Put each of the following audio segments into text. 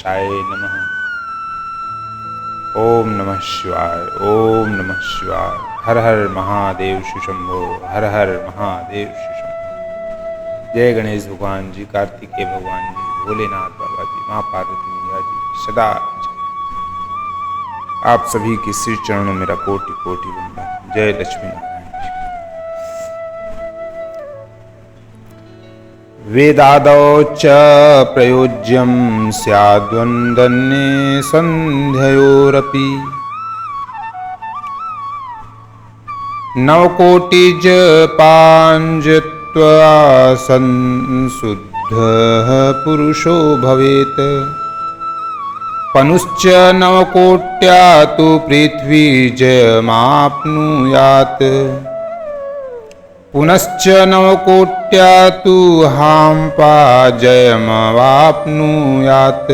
गणेशाय नमः। ओम नमः शिवाय, ओम नमः शिवाय। हर हर महादेव शंभो, हर हर महादेव शंभो। जय गणेश भगवान जी, कार्तिकेय भगवान जी, भोलेनाथ बाबा जी, माँ पार्वती मैया जी सदा जय। आप सभी के श्री चरणों मेरा कोटि कोटि वंदन। जय लक्ष्मी नारायण जी। वेदादौ च प्रयोज्यं स्याद्वन्दन्ये सन्ध्ययोरपि नवकोटिजपाञ्जत्वा संशुद्धः पुरुषो भवेत्। पनुश्च नवकोट्या तु पृथ्वीजयमाप्नुयात्। पुनश्च नवकोट्या तु हाम्पाजयमवाप्नुयात्।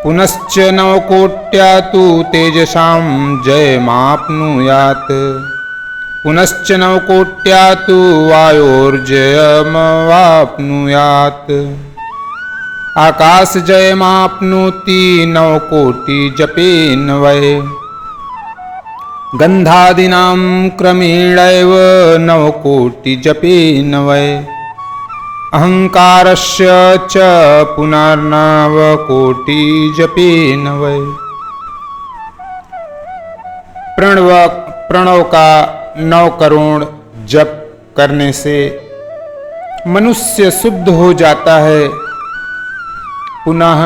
पुनश्च नवकोट्या तु तेजसां जयमाप्नुयात्। पुनश्च नवकोट्या तु वायोर्जयमवाप्नुयात्। आकाशजयमाप्नोति नवकोटिजपेन वै। गन्धादीनां क्रमेणैव नवकोटिजपेन वै। अहंकारस्य च पुनर्नवकोटिजपेन वै। प्रणव का 9 करोड़ जप करने से मनुष्य शुद्ध हो जाता है। पुनः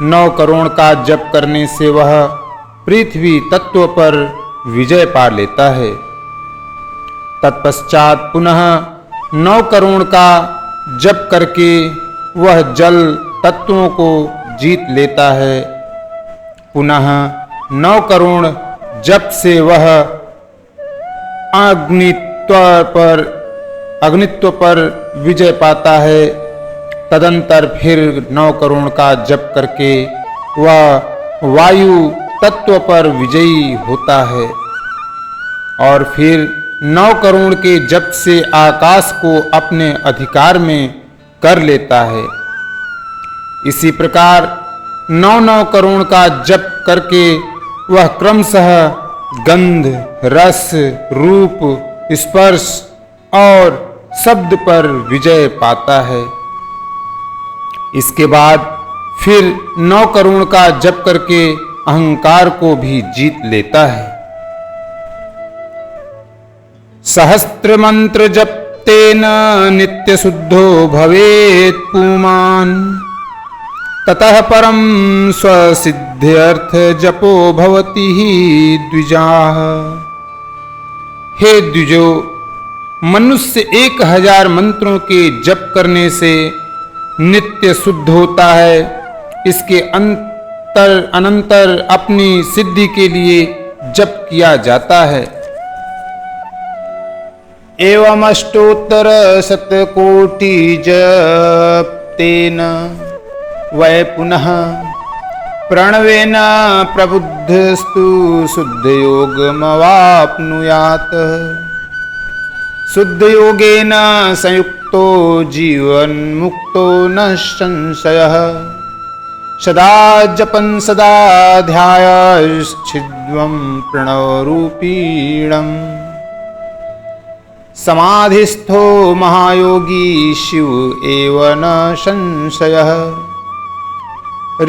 9 करोड़ का जप करने से वह पृथ्वी तत्व पर विजय पा लेता है। तत्पश्चात पुनः 9 करोड़ का जप करके वह जल तत्वों को जीत लेता है। पुनः 9 करोड़ जप से वह अग्नित्व पर विजय पाता है। तदंतर फिर 9 करोड़ का जप करके वह वायु तत्व पर विजयी होता है और फिर 9 करोड़ के जप से आकाश को अपने अधिकार में कर लेता है। इसी प्रकार 9 करोड़ का जप करके वह क्रमशः गंध, रस, रूप, स्पर्श और शब्द पर विजय पाता है। इसके बाद फिर 9 करोड़ का जप करके अहंकार को भी जीत लेता है। सहस्त्र मंत्र जप्तेन नित्य शुद्धो भवेत् पुमान्। ततः परम स्वसिद्ध्यर्थ जपो भवति ही द्विजाः। हे द्विजो, मनुष्य 1000 मंत्रों के जप करने से नित्य शुद्ध होता है। इसके अनंतर अपनी सिद्धि के लिए जप किया जाता है। एवं अष्टोत्तर शतकोटि जपेन वै पुनः प्रणवेन प्रबुद्धस्तु शुद्धयोगमवाप्नुयात्। शुद्धयोगेन संयुक्तो जीवन्मुक्तो न संशयः। सदा जपन् सदा ध्यायश्चिद्वं प्रणवरूपीणम्। समाधिस्थो महायोगी शिव एव न संशयः।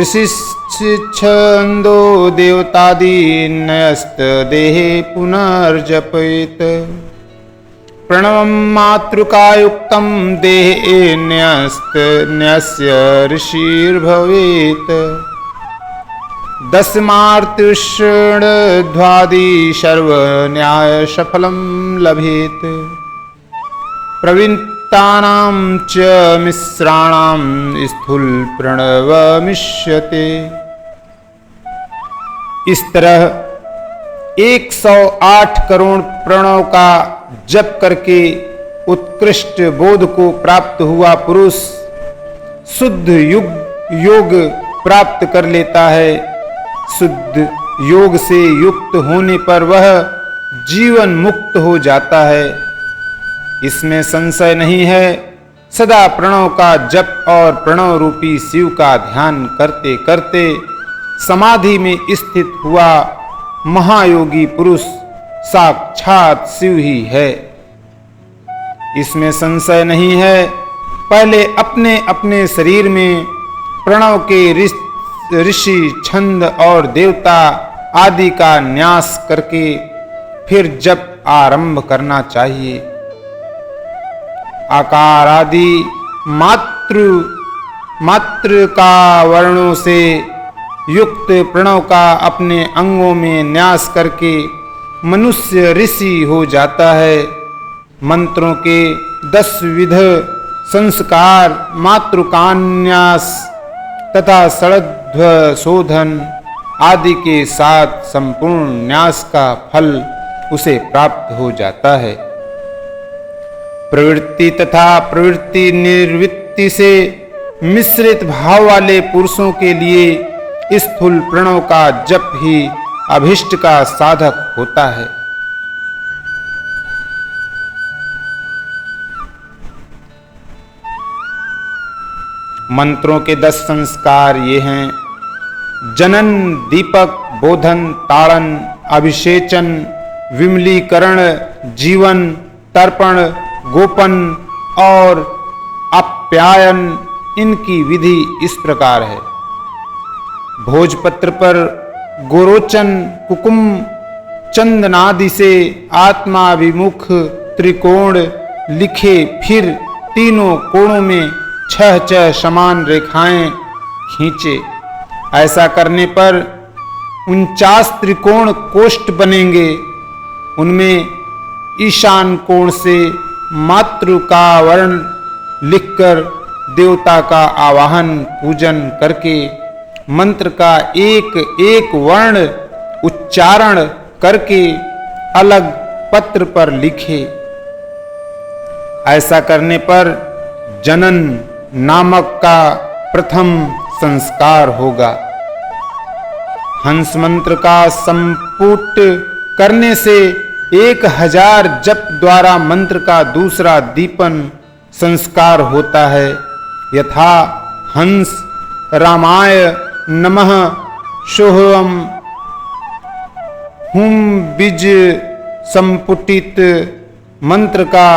ऋषिश्छन्दो देवतादीन्यस्तदेहे पुनर्जपेत। प्रणवं मातृकायुक्तं देहेन्यस्य ऋषिर्भवेत्। 10 मार्तृषण्ध्वादि सर्वन्यायसफलं लभेत्। प्रवृत्तानां च मिश्राणां स्थूल प्रणवमिष्यते। इस तरह 108 करोड़ प्रणव का जप करके उत्कृष्ट बोध को प्राप्त हुआ पुरुष शुद्ध योग प्राप्त कर लेता है। शुद्ध योग से युक्त होने पर वह जीवन मुक्त हो जाता है। इसमें संशय नहीं है। सदा प्रणव का जप और प्रणव रूपी शिव का ध्यान करते करते समाधि में स्थित हुआ महायोगी पुरुष साक्षात शिव ही है, इसमें संशय नहीं है। पहले अपने अपने शरीर में प्रणव के ऋषि, छंद और देवता आदि का न्यास करके फिर जप आरंभ करना चाहिए। आकार आदि मात्र का वर्णों से युक्त प्रणव का अपने अंगों में न्यास करके मनुष्य ऋषि हो जाता है। मंत्रों के 10 विध संस्कार, मातृकान्यास तथा षड्व शोधन आदि के साथ संपूर्ण न्यास का फल उसे प्राप्त हो जाता है। प्रवृत्ति तथा प्रवृत्ति निर्वृत्ति से मिश्रित भाव वाले पुरुषों के लिए स्थूल प्रणव का जप ही अभिष्ट का साधक होता है। मंत्रों के 10 संस्कार ये हैं: जनन, दीपक, बोधन, ताड़न, अभिषेचन, विमलीकरण, जीवन, तर्पण, गोपन और आप्यायन। इनकी विधि इस प्रकार है: भोजपत्र पर गोरोचन, कुकुम, चंदनादि से आत्माभिमुख त्रिकोण लिखे, फिर तीनों कोणों में 6 समान रेखाएं खींचे। ऐसा करने पर 49 त्रिकोण कोष्ठ बनेंगे। उनमें ईशान कोण से मातृ का वर्ण लिखकर देवता का आवाहन पूजन करके मंत्र का एक एक वर्ण उच्चारण करके अलग पत्र पर लिखे। ऐसा करने पर जनन नामक का प्रथम संस्कार होगा। हंस मंत्र का संपुट करने से 1000 जप द्वारा मंत्र का दूसरा दीपन संस्कार होता है। यथा हंस रामाय नमः, सोहम हुम बीज संपुटित मंत्र का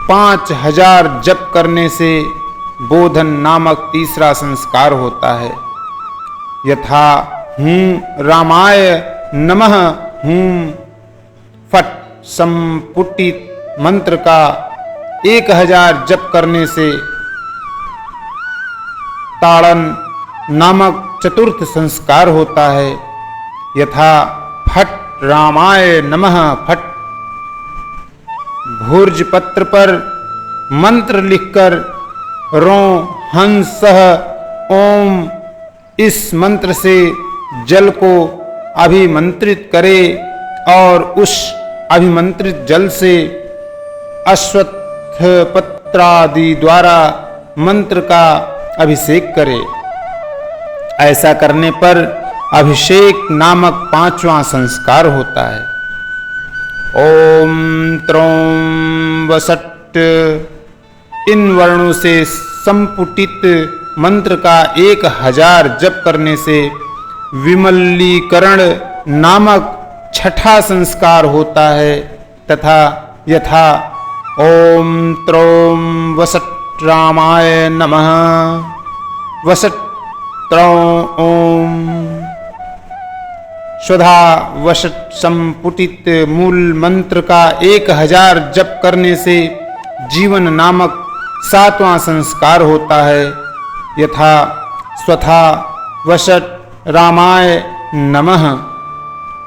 5000 जप करने से बोधन नामक तीसरा संस्कार होता है। यथा हूं रामाय नमः हूं फट संपुटित मंत्र का 1000 जप करने से ताड़न नामक चतुर्थ संस्कार होता है। यथा फट रामाय नमः फट। भूर्ज पत्र पर मंत्र लिखकर रो हंस ओम इस मंत्र से जल को अभिमंत्रित करे और उस अभिमंत्रित जल से अश्वत्थ पत्रादि द्वारा मंत्र का अभिषेक करे। ऐसा करने पर अभिषेक नामक 5वां संस्कार होता है। ओम त्रौं वसट। इन वर्णों से संपुटित मंत्र का 1000 जप करने से विमलीकरण नामक 6ठा संस्कार होता है तथा यथा ओम त्रौं वसट रामाय नमः वसट त्रौं ओम। स्वधा वसट संपुटित मूल मंत्र का 1000 जप करने से जीवन नामक 7वां संस्कार होता है। यथा स्वथा वसट रामाय नमः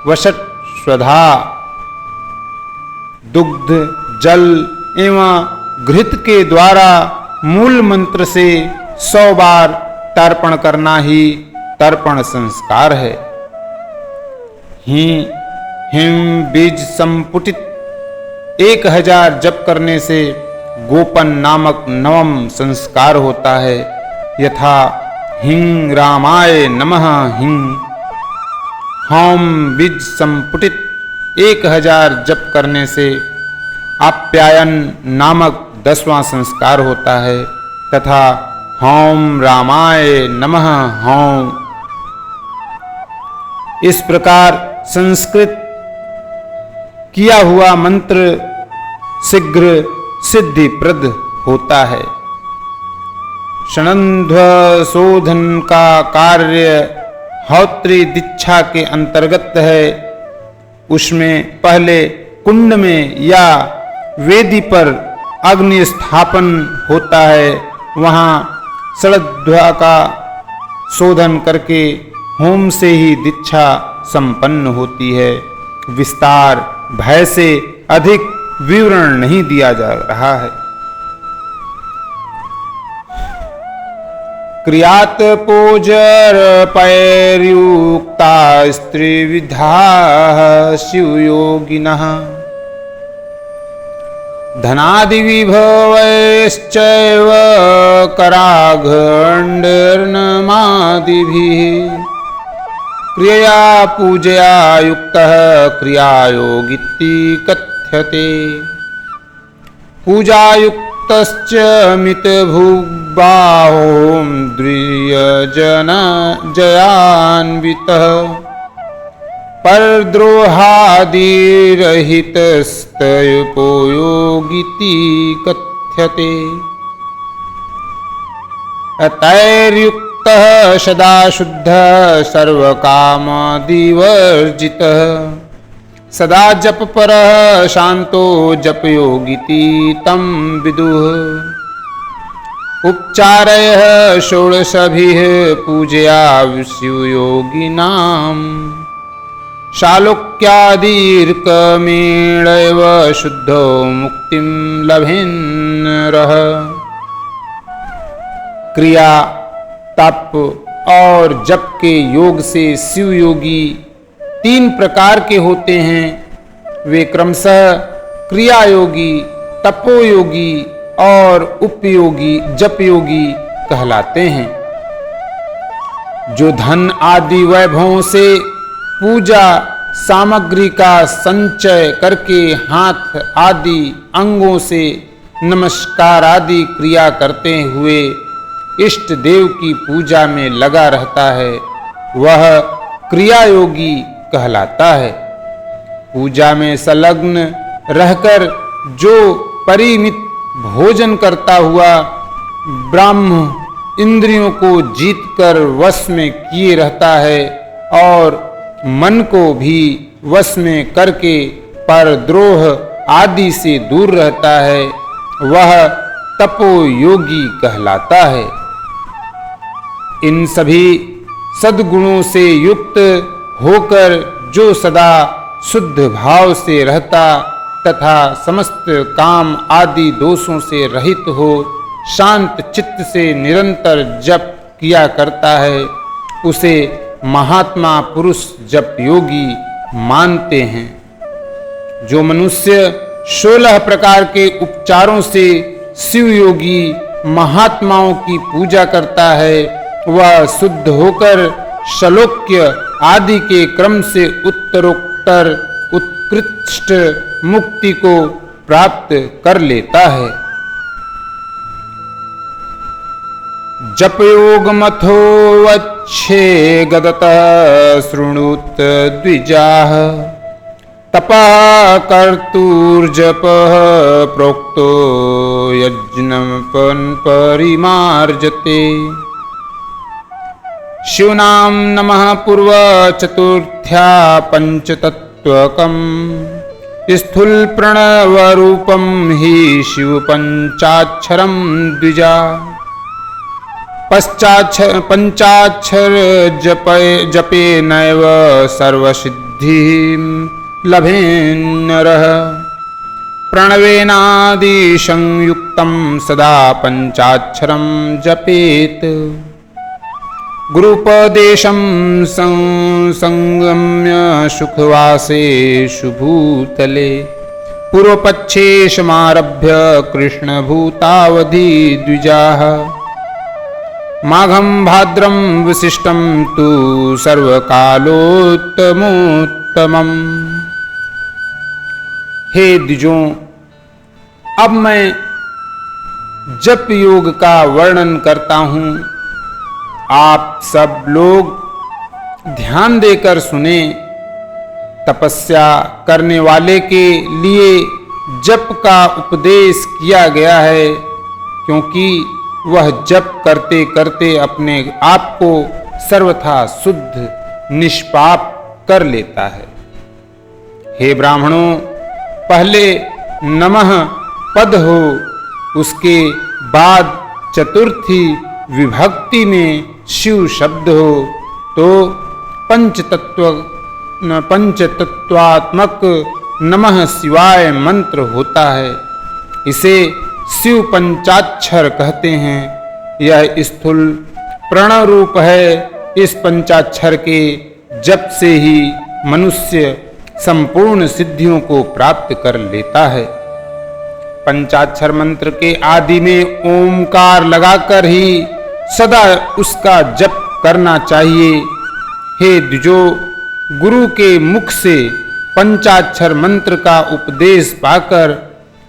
वसट स्वधा। दुग्ध, जल एवं घृत के द्वारा मूल मंत्र से 100 बार तर्पण करना ही तर्पण संस्कार है। हिम बीज संपुटित 1000 जप करने से गोपन नामक 9वां संस्कार होता है। यथा हिं रामाय नमः हिं। होम बीज संपुटित 1000 जप करने से आप्यायन नामक 10वां संस्कार होता है तथा ॐ रामाय नमः ॐ। इस प्रकार संस्कृत किया हुआ मंत्र शीघ्र सिद्धिप्रद होता है। षणध्व शोधन का कार्य हौत्री दीक्षा के अंतर्गत है। उसमें पहले कुंड में या वेदी पर अग्नि स्थापन होता है। वहाँ षणध्व का शोधन करके होम से ही दीक्षा संपन्न होती है। विस्तार भय से अधिक विवरण नहीं दिया जा रहा है। क्रियात पूजर पैर्युक्ता स्त्री विधा शिवयोगिनः धनादि विभवैश्चैव कराघण्डर्नमादिभिः क्रियया पूजया युक्तः क्रियायोगिति कथ्यते। पूजायुक्तश्च मितभूबाहोन्द्रियजयान्वितः परद्रोहादिरहितस्तयोगिति कथ्यते। तैर्युक्तः सदा शुद्धः सर्वकामादिवर्जितः सदा जपपरः शान्तो जपयोगिति तं विदुः। उपचारयः षोडशभिः पूजया शिवयोगिनाम् शालोक्यादिर्कमेणैव शुद्धो मुक्तिं लभेन्नरः। क्रिया तप और जप के योग से शिव योगी 3 प्रकार के होते हैं। वे क्रमशः क्रिया योगी, तपोयोगी और उपयोगी जप योगी कहलाते हैं। जो धन आदि वैभवों से पूजा सामग्री का संचय करके हाथ आदि अंगों से नमस्कार आदि क्रिया करते हुए इष्ट देव की पूजा में लगा रहता है, वह क्रिया योगी कहलाता है। पूजा में संलग्न रहकर जो परिमित भोजन करता हुआ ब्राह्म इंद्रियों को जीतकर वश में किए रहता है और मन को भी वश में करके परद्रोह आदि से दूर रहता है, वह तपोयोगी कहलाता है। इन सभी सद्गुणों से युक्त होकर जो सदा शुद्ध भाव से रहता तथा समस्त काम आदि दोषों से रहित हो शांत चित्त से निरंतर जप किया करता है, उसे महात्मा पुरुष जप योगी मानते हैं। जो मनुष्य 16 प्रकार के उपचारों से शिव योगी महात्माओं की पूजा करता है, वह शुद्ध होकर शलोक्य आदि के क्रम से उत्तरोत्तर उत्कृष्ट मुक्ति को प्राप्त कर लेता है। जप योग मथो वच्छे गदतः शृणुत द्विजाः तपः कर्तुर्जपः प्रोक्तो यज्ञं परिमार्जते। शिवनाम नमः पूर्व चतुर्थ्या पंचतत्वकम् स्थूल प्रणव रूपम हि शिव पंचाक्षरम द्विजा। पंचाक्षर जपे नैव सर्वसिद्धिं लभेन्नरः। प्रणवेनादि संयुक्तं सदा पंचाक्षरं जपेत। गुरुपदेशं संगम्य सुखवासेषु भूतले। पूर्वपक्षे समारभ्य कृष्णभूतावधि द्विजाः। माघं भाद्रं विशिष्टं तु सर्वकालोत्तमोत्तमम्। हे द्विजों, अब मैं जप योग का वर्णन करता हूं। आप सब लोग ध्यान देकर सुने। तपस्या करने वाले के लिए जप का उपदेश किया गया है, क्योंकि वह जप करते करते अपने आप को सर्वथा शुद्ध निष्पाप कर लेता है। हे ब्राह्मणों, पहले नमः पद हो, उसके बाद चतुर्थी विभक्ति में शिव शब्द हो तो पंचतत्वात्मक नमः शिवाय मंत्र होता है। इसे शिव पंचाक्षर कहते हैं। यह स्थूल प्रणव रूप है। इस पंचाक्षर के जप से ही मनुष्य संपूर्ण सिद्धियों को प्राप्त कर लेता है। पंचाक्षर मंत्र के आदि में ओमकार लगाकर ही सदा उसका जप करना चाहिए। हे द्विजो, गुरु के मुख से पंचाक्षर मंत्र का उपदेश पाकर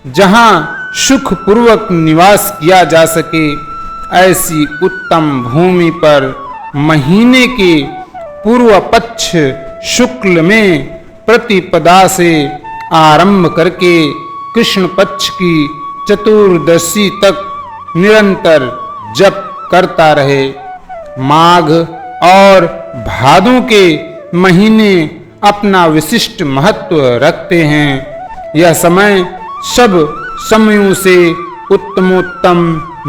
जहां सुख पूर्वक निवास किया जा सके, ऐसी उत्तम भूमि पर महीने के पूर्व पक्ष शुक्ल में प्रतिपदा से आरंभ करके कृष्ण पक्ष की चतुर्दशी तक निरंतर जप करता रहे। माघ और भादों के महीने अपना विशिष्ट महत्व रखते हैं। यह समय सब समयों से उत्तमोत्तम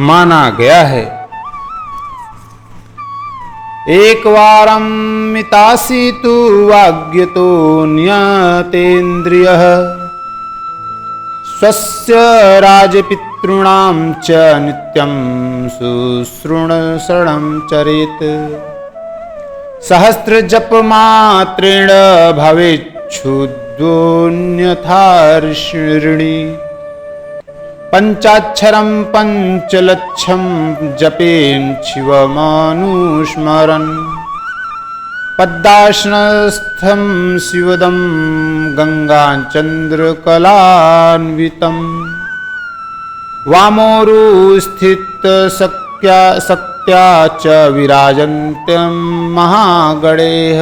माना गया है। एक वारं मितासि तु वाग्यतो नियतेन्द्रियः स्वस्य राजपितॄणां च नित्यं शुश्रूषणं चरेत् सहस्रजपमात्रेण भवेच्छुद्धोऽन्यथा ऋषि पंचाक्षरं पंचलक्षं जपेन् शिवमनुस्मरन् पद्मासनस्थं शिवदं गंगाचन्द्रकलान्वितं वामोरुस्थितशक्त्या च विराजन्तं महागणेः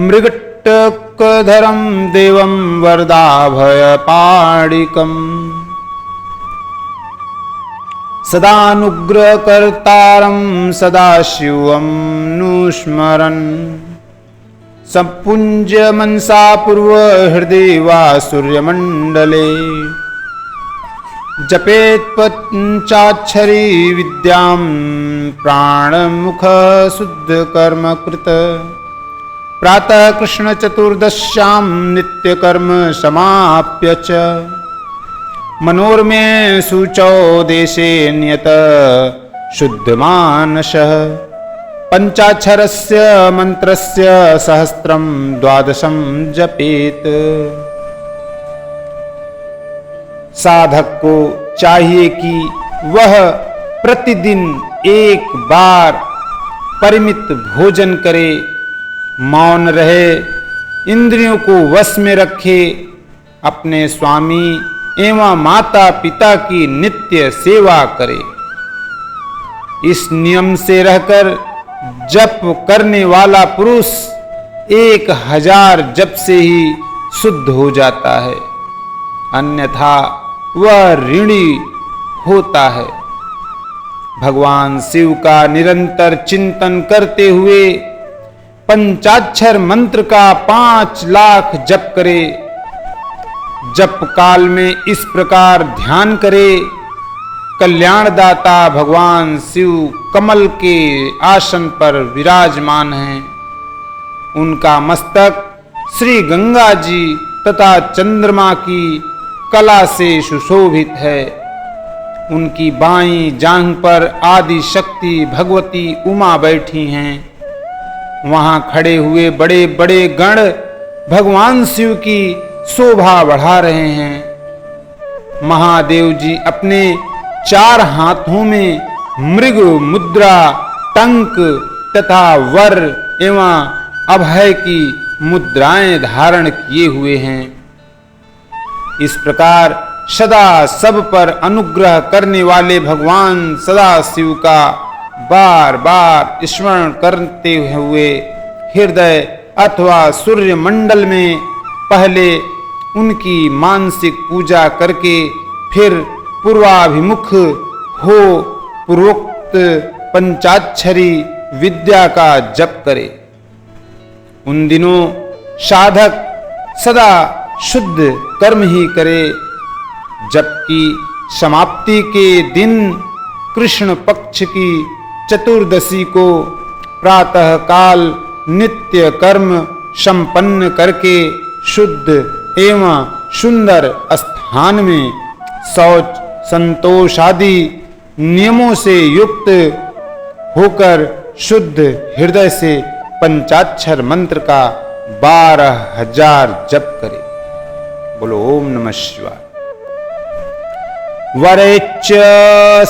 मृगटकधरं देवं वरदाभयपाणिकम् सदानुग्रहकर्तारं सदाशिवं नुस्मरन् संपुञ्ज्य मनसा पूर्वहृदये वा सूर्यमण्डले जपेत् पंचाक्षरी विद्यां प्राणमुख शुद्धकर्मकृत प्रातः कृष्ण चतुर्दश्यां नित्यकर्म समाप्य च मनोरमे शुचौ देशे नियत शुद्धमानसः पंचाक्षरस्य मंत्रस्य सहस्त्रं द्वादशं जपेत्। साधक को चाहिए कि वह प्रतिदिन एक बार परिमित भोजन करे, मौन रहे, इंद्रियों को वश में रखे, अपने स्वामी एवं माता पिता की नित्य सेवा करे। इस नियम से रहकर जप करने वाला पुरुष 1000 जप से ही शुद्ध हो जाता है, अन्यथा वह ऋणी होता है। भगवान शिव का निरंतर चिंतन करते हुए पंचाक्षर मंत्र का 5 लाख जप करे। जप काल में इस प्रकार ध्यान करे, कल्याणदाता भगवान शिव कमल के आसन पर विराजमान हैं। उनका मस्तक श्री गंगा जी तथा चंद्रमा की कला से सुशोभित है। उनकी बाईं जांघ पर आदि शक्ति भगवती उमा बैठी हैं। वहां खड़े हुए बड़े बड़े गण भगवान शिव की शोभा बढ़ा रहे हैं। महादेव जी अपने 4 हाथों में मृग मुद्रा, टंक तथा वर एवं अभय की मुद्राएं धारण किए हुए हैं। इस प्रकार सदा सब पर अनुग्रह करने वाले भगवान सदाशिव का बार बार स्मरण करते हुए हृदय अथवा सूर्य मंडल में पहले उनकी मानसिक पूजा करके फिर पूर्वाभिमुख हो पूर्वोक्त पंचाक्षरी विद्या का जप करे। उन दिनों साधक सदा शुद्ध कर्म ही करे, जबकि समाप्ति के दिन कृष्ण पक्ष की चतुर्दशी को प्रातः काल नित्य कर्म संपन्न करके शुद्ध एवं सुंदर स्थान में शौच संतोष आदि नियमों से युक्त होकर शुद्ध हृदय से पंचाक्षर मंत्र का 12,000 जप करे। बोलो ओम नमः शिवाय। वरेच्च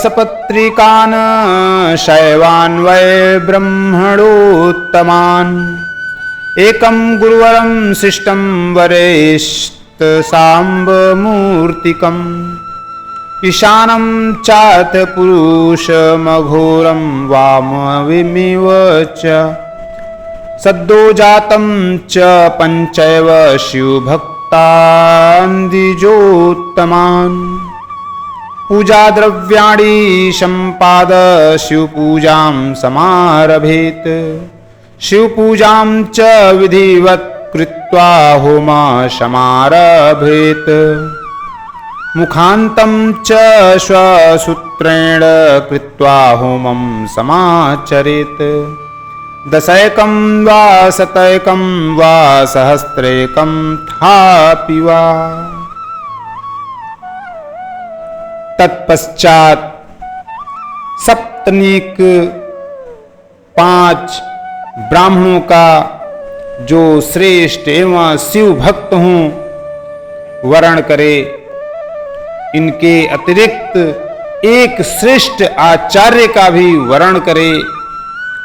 सपत्रिकान् शैवान् वै ब्रह्मणोत्तमान् एकं गुरुवरं शिष्टं वरेष्ठ सांबमूर्तिकम् ईशानं चाथ पुरुषमघोरं वामविमिव च सद्यो जातं च पंचैव शिवभक्तान्दिजोत्तमान् पूजा द्रव्याणि सम्पाद शिवपूजां समारभेत् शिवपूजां च विधिवत् कृत्वा होम समारभेत् मुखान्तं च स्वसूत्रेण कृत्वा होमं समाचरेत् दशैकं वा शतैकं वा सहस्त्रैकं थापि वा। तत्पश्चात सप्तनीक 5 ब्राह्मणों का जो श्रेष्ठ एवं शिव भक्त हों वर्ण करे। इनके अतिरिक्त एक श्रेष्ठ आचार्य का भी वर्ण करे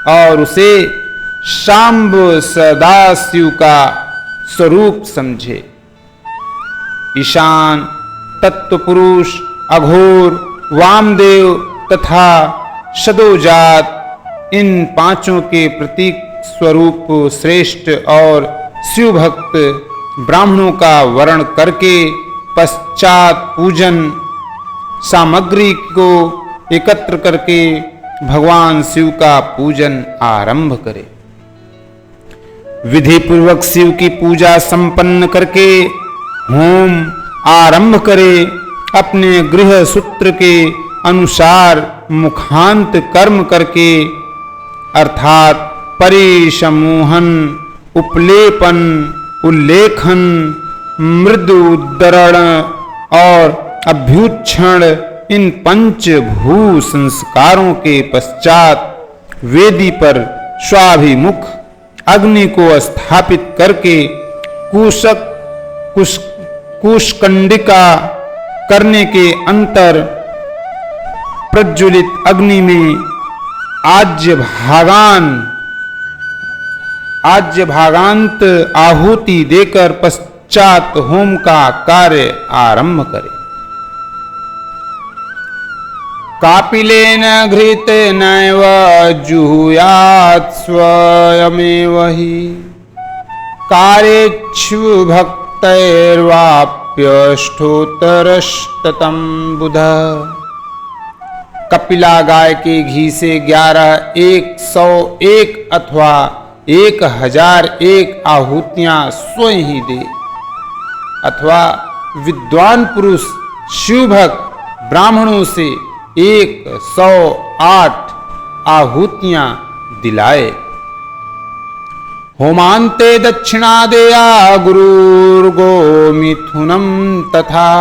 और उसे शांब सदाशिव का स्वरूप समझे। ईशान, तत्वपुरुष, अघोर, वामदेव तथा सदोजात इन 5 के प्रतीक स्वरूप श्रेष्ठ और शिवभक्त ब्राह्मणों का वर्ण करके पश्चात पूजन सामग्री को एकत्र करके भगवान शिव का पूजन आरंभ करे। विधि पूर्वक शिव की पूजा संपन्न करके होम आरंभ करे। अपने गृह सूत्र के अनुसार मुखांत कर्म करके अर्थात परिसमूहन, उपलेपन, उल्लेखन, मृदु उद्धरण और अभ्युक्षण इन 5 भू संस्कारों के पश्चात वेदी पर स्वाभिमुख अग्नि को स्थापित करके कुशकंडिका करने के अंतर प्रज्वलित अग्नि में आज्य भागांत आहुति देकर पश्चात होम का कार्य आरंभ करे। कापिलेन घृतेनैव जुहुयात् स्वयमेव हि कार्येषु भक्तैर्वाप्यष्टोत्तरशतं बुधः। कपिला गाय के घी से 11, 101 अथवा 1001 आहुतियां स्वयं ही दे अथवा विद्वान पुरुष शिवभक्त ब्राह्मणों से 108 आहुतियां दिलाए। होमांते दक्षिणादेया गुरुर्गोमिथुनम तथा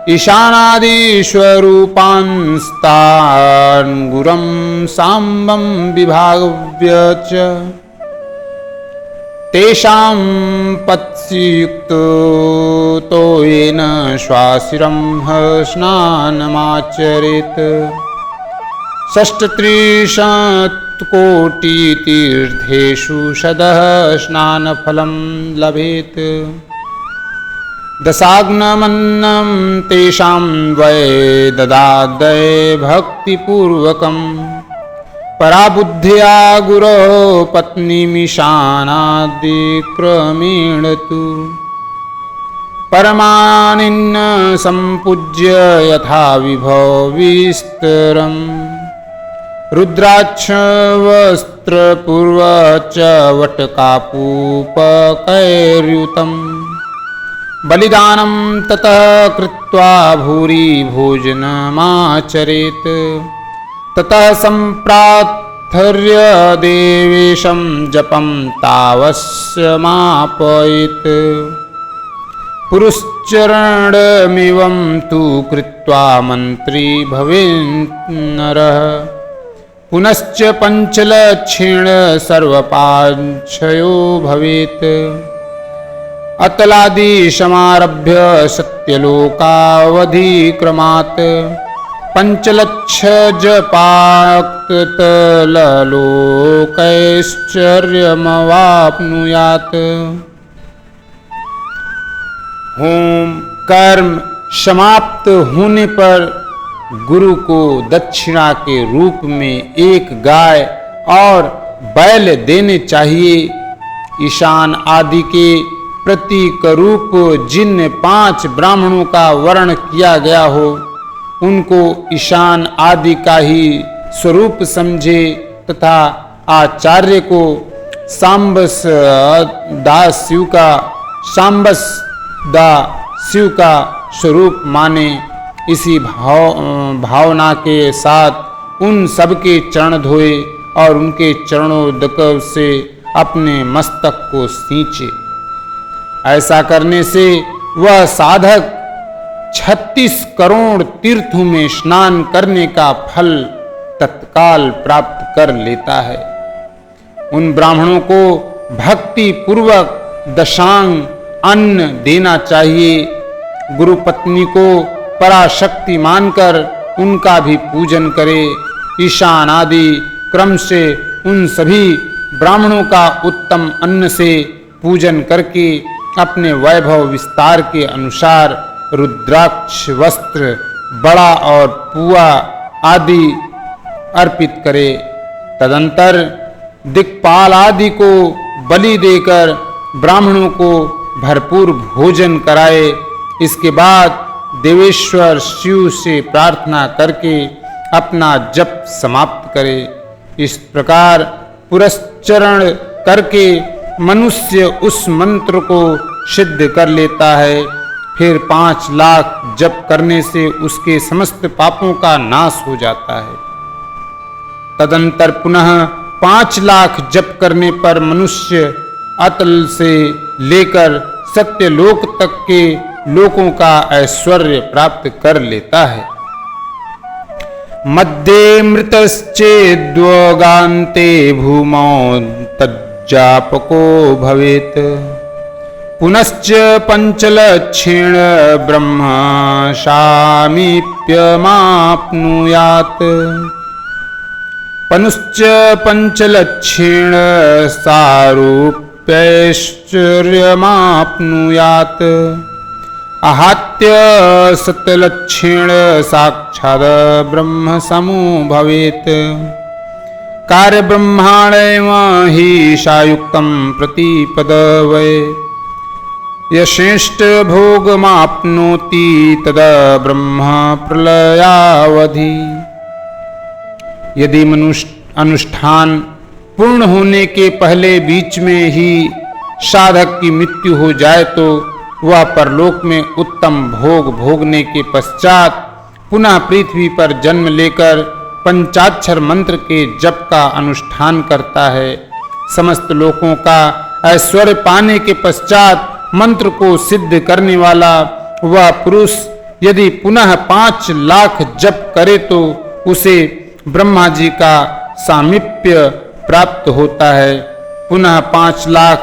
ईशानादिस्वरूपांस्तान् गुरं सांबं विभाव्य च तेषां पत्युक्तो तो येन श्वासिरं स्नानमाचरेत् षष्टत्रिशतकोटितीर्थेषु शतः स्नानफलं लभेत्। दशाग्नमन्नं तेषां वै ददादये भक्तिपूर्वकम् पराबुद्ध्या गुरो पत्नीमिशानादिक्रमेण तु परमानिन्न सम्पूज्य यथा विभव विस्तरम् रुद्राक्ष वस्त्रपूर्वच वटकापूपकैर्युतम् बलिदानं ततः कृत्वा भूरि भोजनमाचरेत् ततः सम्प्रार्थ्य देवेशं जपं तावस्यमापयेत् पुरुश्चरणमिवं तु कृत्वा मन्त्री भवेन्नरः पुनश्च पञ्चलक्षेण सर्वपाच्छयो भवेत् अतलादिशमारभ्य सत्यलोकावधिक्रमात् पञ्चलक्ष जपाक्तलोकैश्चर्यमवाप्नुयात्। होम कर्म समाप्त होने पर गुरु को दक्षिणा के रूप में एक गाय और बैल देने चाहिए। ईशान आदि के प्रतीक रूप जिन 5 ब्राह्मणों का वर्ण किया गया हो उनको ईशान आदि का ही स्वरूप समझे तथा आचार्य को सांबस दा शिव का स्वरूप माने। इसी भावना के साथ उन सबके चरण धोए और उनके चरणोदक से अपने मस्तक को सींचे। ऐसा करने से वह साधक 36 करोड़ तीर्थों में स्नान करने का फल तत्काल प्राप्त कर लेता है। उन ब्राह्मणों को भक्ति पूर्वक दशांग अन्न देना चाहिए। गुरु पत्नी को पराशक्ति मानकर उनका भी पूजन करे। ईशान आदि क्रम से उन सभी ब्राह्मणों का उत्तम अन्न से पूजन करके अपने वैभव विस्तार के अनुसार रुद्राक्ष वस्त्र, बड़ा और पुआ आदि अर्पित करे। तदंतर दिक्पाल आदि को बलि देकर ब्राह्मणों को भरपूर भोजन कराए। इसके बाद देवेश्वर शिव से प्रार्थना करके अपना जप समाप्त करे। इस प्रकार पुरस्चरण करके मनुष्य उस मंत्र को सिद्ध कर लेता है। फिर 5 लाख जप करने से उसके समस्त पापों का नाश हो जाता है। तदंतर पुनः 5 लाख जप करने पर मनुष्य अतल से लेकर सत्यलोक तक के लोकों का ऐश्वर्य प्राप्त कर लेता है। मध्ये मृतश्चेद्वगान्ते भूमौ तज्जापको भवेत् पुनश्च पञ्चलक्षेण ब्रह्म सामीप्यमाप्नुयात् पुनश्च पञ्चलक्षेण सारूप्यैश्चर्यमाप्नुयात् आहत्य सतलक्षेण साक्षात् ब्रह्म समो भवेत् कार्य ब्रह्माण्येव हि सायुक्तं प्रतिपदवै यश्रेष्ठ भोगमाप्नोति तदा ब्रह्म प्रलयावधि। यदि मनुष्य अनुष्ठान पूर्ण होने के पहले बीच में ही साधक की मृत्यु हो जाए तो वह परलोक में उत्तम भोग भोगने के पश्चात पुनः पृथ्वी पर जन्म लेकर पंचाक्षर मंत्र के जप का अनुष्ठान करता है। समस्त लोकों का ऐश्वर्य पाने के पश्चात मंत्र को सिद्ध करने वाला वह पुरुष यदि पुनः 5 लाख जप करे तो उसे ब्रह्मा जी का सामीप्य प्राप्त होता है। पुनः 5 लाख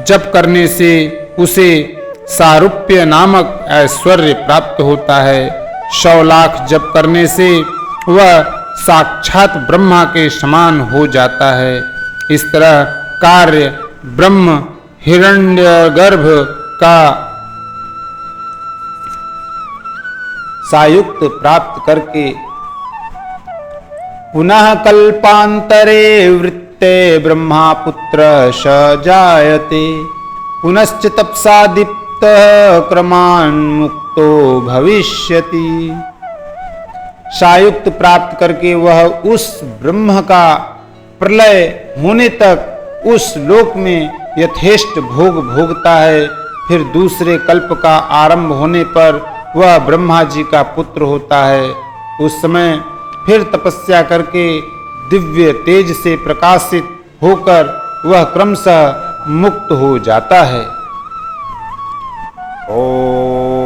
जप करने से उसे सारूप्य नामक ऐश्वर्य प्राप्त होता है। 100 लाख जप करने से वह साक्षात ब्रह्मा के समान हो जाता है। इस तरह कार्य ब्रह्म हिरण्यगर्भ का सायुक्त प्राप्त करके पुनः कल्पांतरे वृत्ते ब्रह्मापुत्र स जायते पुनश्च तपसा दीप्त क्रमान् मुक्तो भविष्यति। सायुक्त प्राप्त करके वह उस ब्रह्म का प्रलय होने तक उस लोक में यथेष्ट भोग भोगता है। फिर दूसरे कल्प का आरंभ होने पर वह ब्रह्मा जी का पुत्र होता है। उस समय फिर तपस्या करके दिव्य तेज से प्रकाशित होकर वह क्रमशः मुक्त हो जाता है। ओम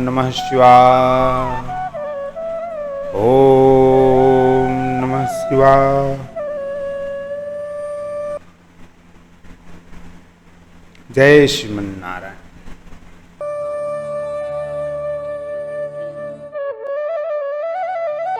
नमः शिवाय। ओम नमः शिवाय। जय श्रीमन्नारायण।